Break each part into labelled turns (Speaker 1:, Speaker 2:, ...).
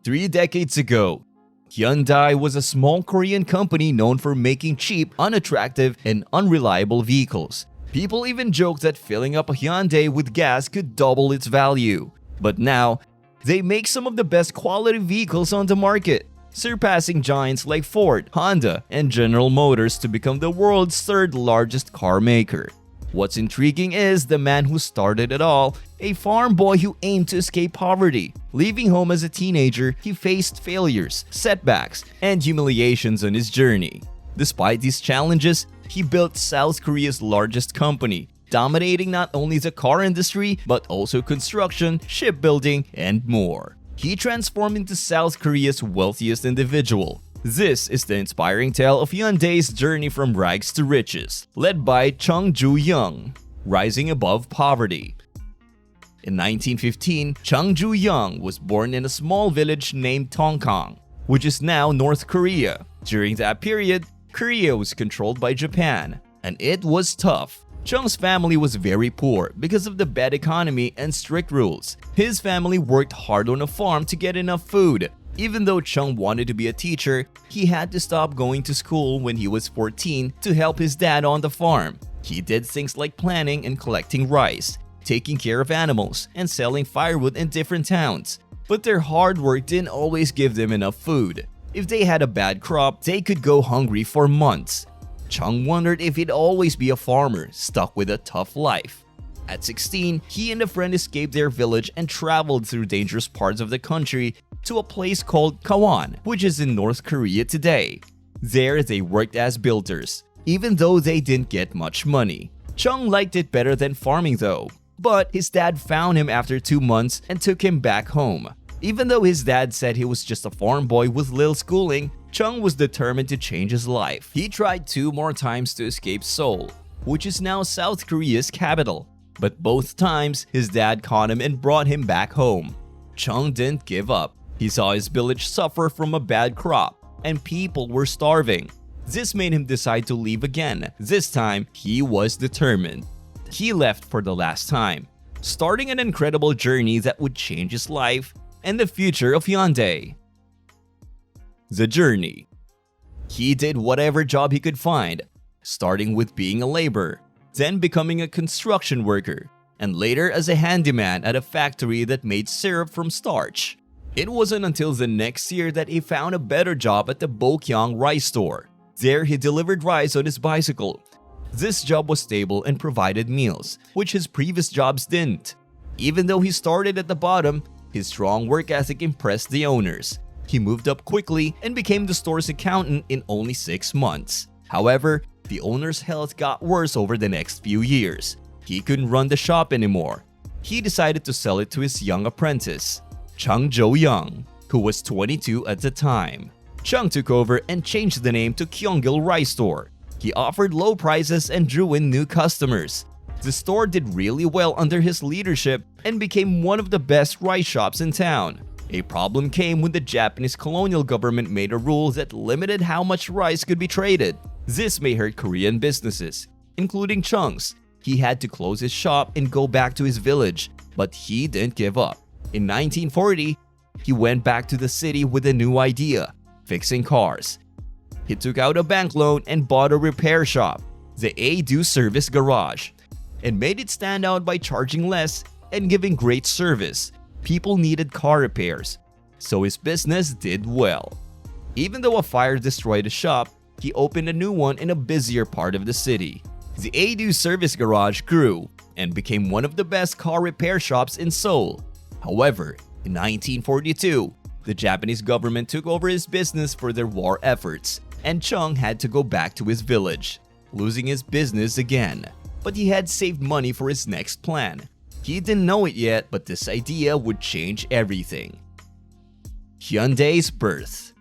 Speaker 1: 3 decades ago, Hyundai was a small Korean company known for making cheap, unattractive, and unreliable vehicles. People even joked that filling up a Hyundai with gas could double its value. But now, they make some of the best quality vehicles on the market, surpassing giants like Ford, Honda, and General Motors to become the world's third largest car maker. What's intriguing is the man who started it all, a farm boy who aimed to escape poverty. Leaving home as a teenager, he faced failures, setbacks, and humiliations on his journey. Despite these challenges, he built South Korea's largest company, dominating not only the car industry but also construction, shipbuilding, and more. He transformed into South Korea's wealthiest individual. This is the inspiring tale of Hyundai's journey from rags to riches, led by Chung Joo-young, rising above poverty. In 1915, Chung Joo-young was born in a small village named Tongkang, which is now North Korea. During that period, Korea was controlled by Japan, and it was tough. Chung's family was very poor because of the bad economy and strict rules. His family worked hard on a farm to get enough food. Even though Chung wanted to be a teacher, he had to stop going to school when he was 14 to help his dad on the farm. He did things like planting and collecting rice, taking care of animals, and selling firewood in different towns. But their hard work didn't always give them enough food. If they had a bad crop, they could go hungry for months. Chung wondered if he'd always be a farmer, stuck with a tough life. At 16, he and a friend escaped their village and traveled through dangerous parts of the country to a place called Kawan, which is in North Korea today. There, they worked as builders, even though they didn't get much money. Chung liked it better than farming though, but his dad found him after 2 months and took him back home. Even though his dad said he was just a farm boy with little schooling, Chung was determined to change his life. He tried 2 more times to escape Seoul, which is now South Korea's capital. But both times, his dad caught him and brought him back home. Chung didn't give up. He saw his village suffer from a bad crop, and people were starving. This made him decide to leave again. This time, he was determined. He left for the last time, starting an incredible journey that would change his life and the future of Hyundai. The journey. He did whatever job he could find, starting with being a laborer, then becoming a construction worker, and later as a handyman at a factory that made syrup from starch. It wasn't until the next year that he found a better job at the Bokyang rice store. There he delivered rice on his bicycle. This job was stable and provided meals, which his previous jobs didn't. Even though he started at the bottom, his strong work ethic impressed the owners. He moved up quickly and became the store's accountant in only 6 months. However, the owner's health got worse over the next few years. He couldn't run the shop anymore. He decided to sell it to his young apprentice, Chung Joo-young, who was 22 at the time. Chung took over and changed the name to Gyeonggil Rice Store. He offered low prices and drew in new customers. The store did really well under his leadership and became one of the best rice shops in town. A problem came when the Japanese colonial government made a rule that limited how much rice could be traded. This may hurt Korean businesses, including Chung's. He had to close his shop and go back to his village, but he didn't give up. In 1940, he went back to the city with a new idea: fixing cars. He took out a bank loan and bought a repair shop, the A-Do Service Garage, and made it stand out by charging less and giving great service. People needed car repairs, so his business did well. Even though a fire destroyed his shop, he opened a new one in a busier part of the city. The A-Do Service Garage grew and became one of the best car repair shops in Seoul. However, in 1942, the Japanese government took over his business for their war efforts, and Chung had to go back to his village, losing his business again. But he had saved money for his next plan. He didn't know it yet, but this idea would change everything. Hyundai's birth.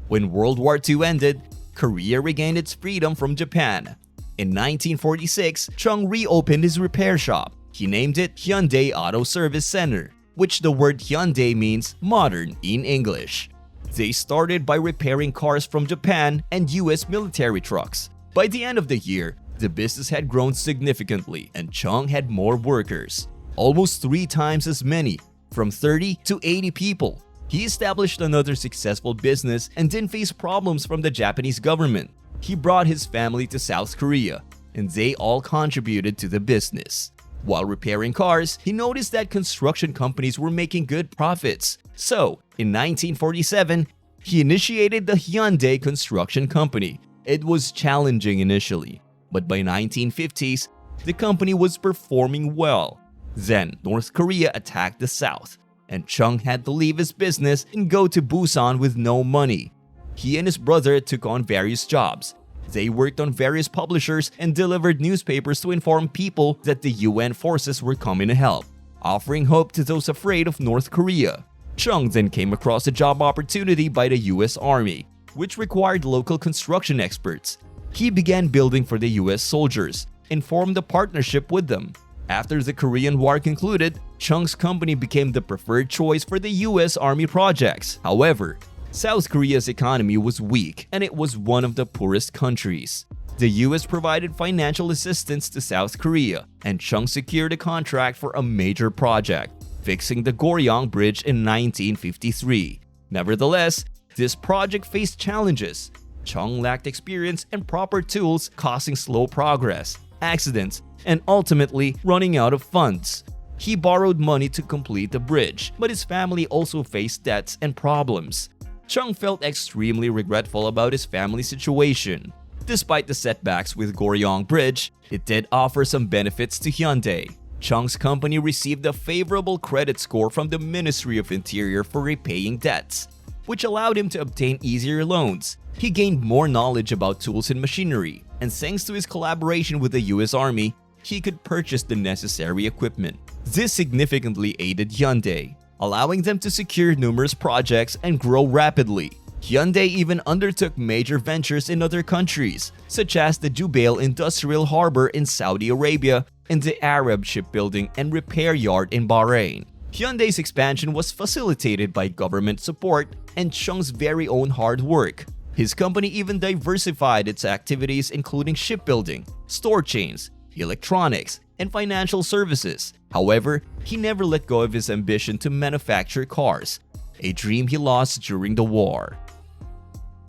Speaker 1: When World War II ended, Korea regained its freedom from Japan. In 1946, Chung reopened his repair shop. He named it Hyundai Auto Service Center, which the word Hyundai means modern in English. They started by repairing cars from Japan and US military trucks. By the end of the year, the business had grown significantly and Chung had more workers, almost 3 times as many, from 30 to 80 people. He established another successful business and didn't face problems from the Japanese government. He brought his family to South Korea, and they all contributed to the business. While repairing cars, he noticed that construction companies were making good profits. So, in 1947, he initiated the Hyundai Construction Company. It was challenging initially, but by 1950s, the company was performing well. Then, North Korea attacked the South, and Chung had to leave his business and go to Busan with no money. He and his brother took on various jobs. They worked on various publishers and delivered newspapers to inform people that the UN forces were coming to help, offering hope to those afraid of North Korea. Chung then came across a job opportunity by the US Army, which required local construction experts. He began building for the US soldiers and formed a partnership with them. After the Korean War concluded, Chung's company became the preferred choice for the US Army projects. However, South Korea's economy was weak and it was one of the poorest countries. The US provided financial assistance to South Korea, and Chung secured a contract for a major project, fixing the Goryeo Bridge in 1953. Nevertheless, this project faced challenges. Chung lacked experience and proper tools, causing slow progress, accidents, and ultimately running out of funds. He borrowed money to complete the bridge, but his family also faced debts and problems. Chung felt extremely regretful about his family situation. Despite the setbacks with Goryeo Bridge, it did offer some benefits to Hyundai. Chung's company received a favorable credit score from the Ministry of Interior for repaying debts, which allowed him to obtain easier loans. He gained more knowledge about tools and machinery, and thanks to his collaboration with the US Army, he could purchase the necessary equipment. This significantly aided Hyundai, allowing them to secure numerous projects and grow rapidly. Hyundai even undertook major ventures in other countries, such as the Jubail Industrial Harbor in Saudi Arabia and the Arab Shipbuilding and Repair Yard in Bahrain. Hyundai's expansion was facilitated by government support and Chung's very own hard work. His company even diversified its activities, including shipbuilding, store chains, electronics, and financial services. However, he never let go of his ambition to manufacture cars, a dream he lost during the war.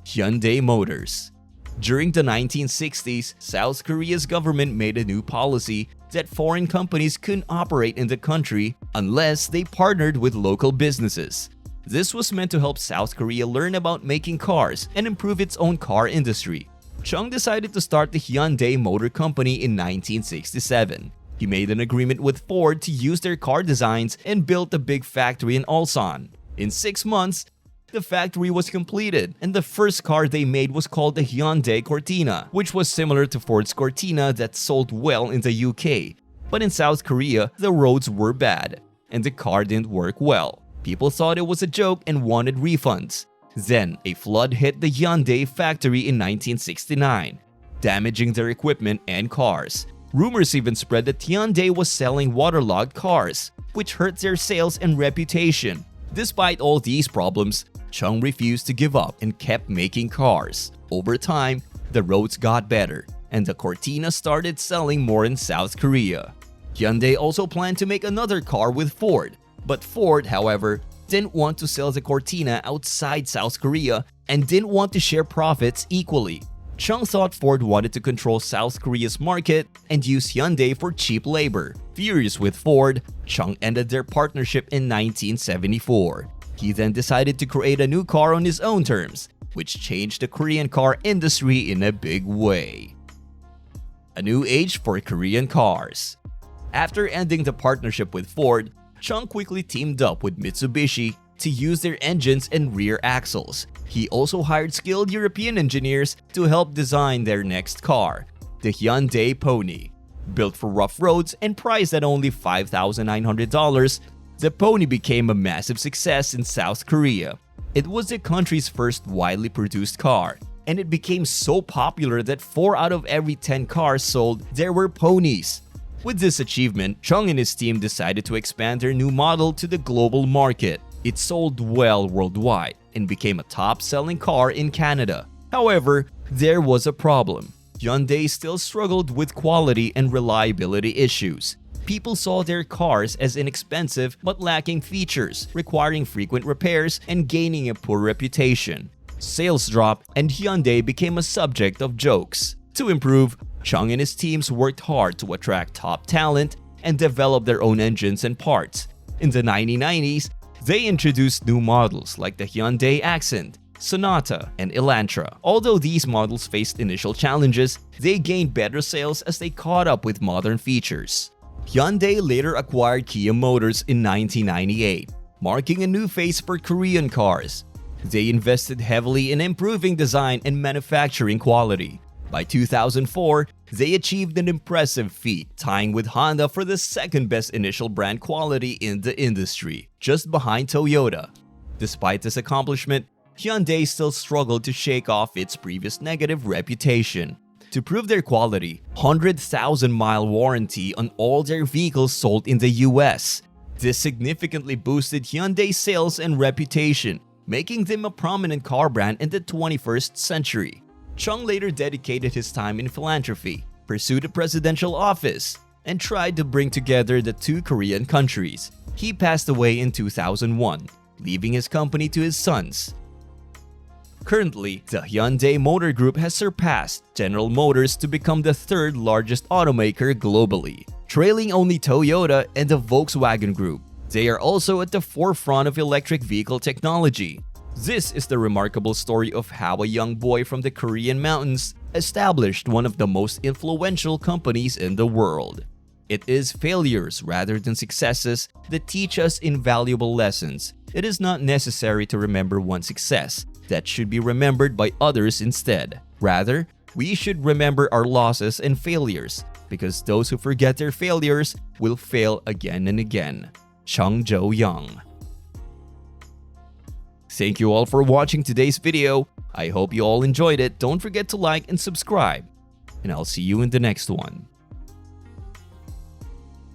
Speaker 1: Hyundai Motors. During the 1960s, South Korea's government made a new policy that foreign companies couldn't operate in the country unless they partnered with local businesses. This was meant to help South Korea learn about making cars and improve its own car industry. Chung decided to start the Hyundai Motor Company in 1967. He made an agreement with Ford to use their car designs and built a big factory in Ulsan. In 6 months, the factory was completed, and the first car they made was called the Hyundai Cortina, which was similar to Ford's Cortina that sold well in the UK. But in South Korea, the roads were bad, and the car didn't work well. People thought it was a joke and wanted refunds. Then, a flood hit the Hyundai factory in 1969, damaging their equipment and cars. Rumors even spread that Hyundai was selling waterlogged cars, which hurt their sales and reputation. Despite all these problems, Chung refused to give up and kept making cars. Over time, the roads got better, and the Cortina started selling more in South Korea. Hyundai also planned to make another car with Ford, but Ford, however, didn't want to sell the Cortina outside South Korea and didn't want to share profits equally. Chung thought Ford wanted to control South Korea's market and use Hyundai for cheap labor. Furious with Ford, Chung ended their partnership in 1974. He then decided to create a new car on his own terms, which changed the Korean car industry in a big way. A new age for Korean cars. After ending the partnership with Ford, Chung quickly teamed up with Mitsubishi to use their engines and rear axles. He also hired skilled European engineers to help design their next car, the Hyundai Pony. Built for rough roads and priced at only $5,900, the Pony became a massive success in South Korea. It was the country's first widely produced car, and it became so popular that 4 out of every 10 cars sold there were ponies. With this achievement, Chung and his team decided to expand their new model to the global market. It sold well worldwide and became a top-selling car in Canada. However, there was a problem. Hyundai still struggled with quality and reliability issues. people saw their cars as inexpensive but lacking features, requiring frequent repairs and gaining a poor reputation. Sales dropped and Hyundai became a subject of jokes. To improve, Chung and his teams worked hard to attract top talent and develop their own engines and parts. In the 1990s, they introduced new models like the Hyundai Accent, Sonata, and Elantra. Although these models faced initial challenges, they gained better sales as they caught up with modern features. Hyundai later acquired Kia Motors in 1998, marking a new phase for Korean cars. They invested heavily in improving design and manufacturing quality. By 2004, they achieved an impressive feat, tying with Honda for the second-best initial brand quality in the industry, just behind Toyota. Despite this accomplishment, Hyundai still struggled to shake off its previous negative reputation. To prove their quality, 100,000-mile warranty on all their vehicles sold in the US. This significantly boosted Hyundai's sales and reputation, making them a prominent car brand in the 21st century. Chung later dedicated his time in philanthropy, pursued a presidential office, and tried to bring together the two Korean countries. He passed away in 2001, leaving his company to his sons. Currently, the Hyundai Motor Group has surpassed General Motors to become the third largest automaker globally, trailing only Toyota and the Volkswagen Group. They are also at the forefront of electric vehicle technology. This is the remarkable story of how a young boy from the Korean mountains established one of the most influential companies in the world. It is failures rather than successes that teach us invaluable lessons. It is not necessary to remember one success that should be remembered by others instead. Rather, we should remember our losses and failures, because those who forget their failures will fail again and again. Chung Jo-young. Thank you all for watching today's video. I hope you all enjoyed it. Don't forget to like and subscribe, and I'll see you in the next one.